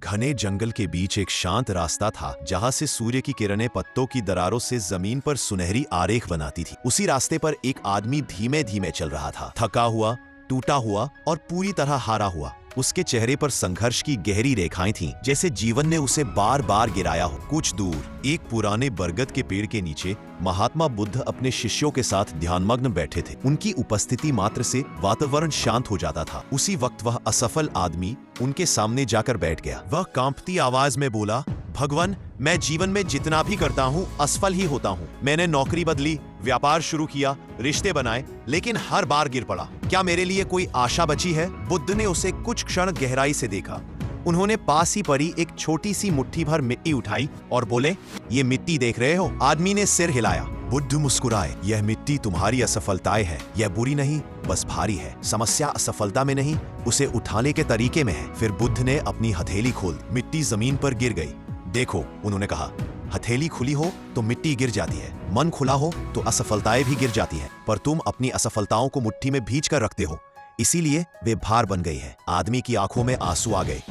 घने जंगल के बीच एक शांत रास्ता था जहां से सूर्य की किरणें पत्तों की दरारों से जमीन पर सुनहरी आरेख बनाती थी। उसी रास्ते पर एक आदमी धीमे धीमे चल रहा था, थका हुआ, टूटा हुआ और पूरी तरह हारा हुआ। उसके चेहरे पर संघर्ष की गहरी रेखाएं थीं, जैसे जीवन ने उसे बार बार गिराया हो। कुछ दूर एक पुराने बरगद के पेड़ के नीचे महात्मा बुद्ध अपने शिष्यों के साथ ध्यानमग्न बैठे थे। उनकी उपस्थिति मात्र से वातावरण शांत हो जाता था। उसी वक्त वह असफल आदमी उनके सामने जाकर बैठ गया। वह कांपती आवाज में बोला, भगवान, मैं जीवन में जितना भी करता हूँ असफल ही होता हूँ। मैंने नौकरी बदली, व्यापार शुरू किया, रिश्ते बनाए, लेकिन हर बार गिर पड़ा। क्या मेरे लिए कोई आशा बची है? बुद्ध ने उसे कुछ क्षण गहराई से देखा। उन्होंने पास ही पड़ी एक छोटी सी मुट्ठी भर मिट्टी उठाई और बोले, ये मिट्टी देख रहे हो? आदमी ने सिर हिलाया। बुद्ध मुस्कुराए, यह मिट्टी तुम्हारी असफलताएं है। यह बुरी नहीं, बस भारी है। समस्या असफलता में नहीं, उसे उठाने के तरीके में है। फिर बुद्ध ने अपनी हथेली खोल, मिट्टी जमीन पर गिर गई। देखो, उन्होंने कहा, हथेली खुली हो तो मिट्टी गिर जाती है, मन खुला हो तो असफलताएं भी गिर जाती हैं, पर तुम अपनी असफलताओं को मुट्ठी में भींच कर रखते हो, इसीलिए वे भार बन गई है। आदमी की आंखों में आंसू आ गए।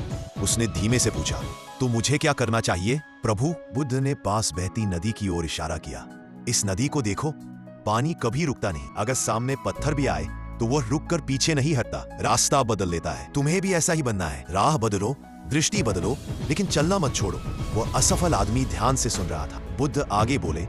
उसने धीमे से पूछा, तो मुझे क्या करना चाहिए प्रभु? बुद्ध ने पास बहती नदी की ओर इशारा किया। इस नदी को देखो, पानी कभी रुकता नहीं। अगर सामने पत्थर भी आए तो वह रुक कर पीछे नहीं हटता, रास्ता बदल लेता है। तुम्हें भी ऐसा ही बनना है। राह बदलो, दृष्टि बदलो, लेकिन चलना मत छोड़ो। वह असफल आदमी ध्यान से सुन रहा था। बुद्ध आगे बोले,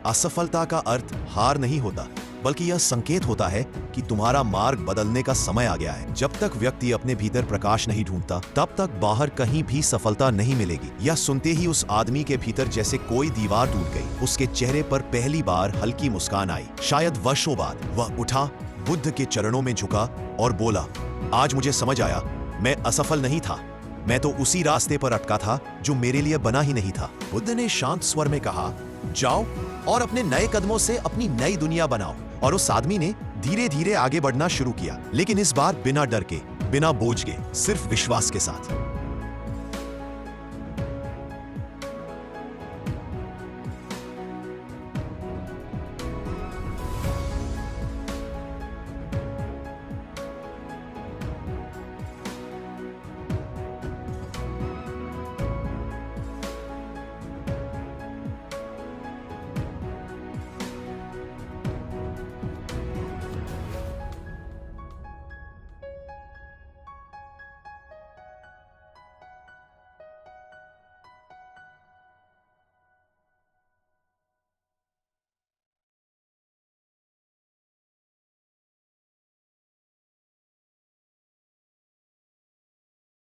असफलता का अर्थ हार नहीं होता, बल्कि यह संकेत होता है कि तुम्हारा मार्ग बदलने का समय आ गया है। जब तक व्यक्ति अपने भीतर प्रकाश नहीं ढूंढता, तब तक बाहर कहीं भी सफलता नहीं मिलेगी। यह सुनते ही उस आदमी के भीतर जैसे कोई दीवार टूट गई। उसके चेहरे पर पहली बार हल्की मुस्कान आई। शायद वर्षों बाद वह उठा, बुद्ध के चरणों में झुका और बोला, आज मुझे समझ आया, मैं असफल नहीं था। मैं तो उसी रास्ते पर अटका था जो मेरे लिए बना ही नहीं था। बुद्ध ने शांत स्वर में कहा, जाओ और अपने नए कदमों से अपनी नई दुनिया बनाओ। और उस आदमी ने धीरे धीरे आगे बढ़ना शुरू किया, लेकिन इस बार बिना डर के, बिना बोझ के, सिर्फ विश्वास के साथ।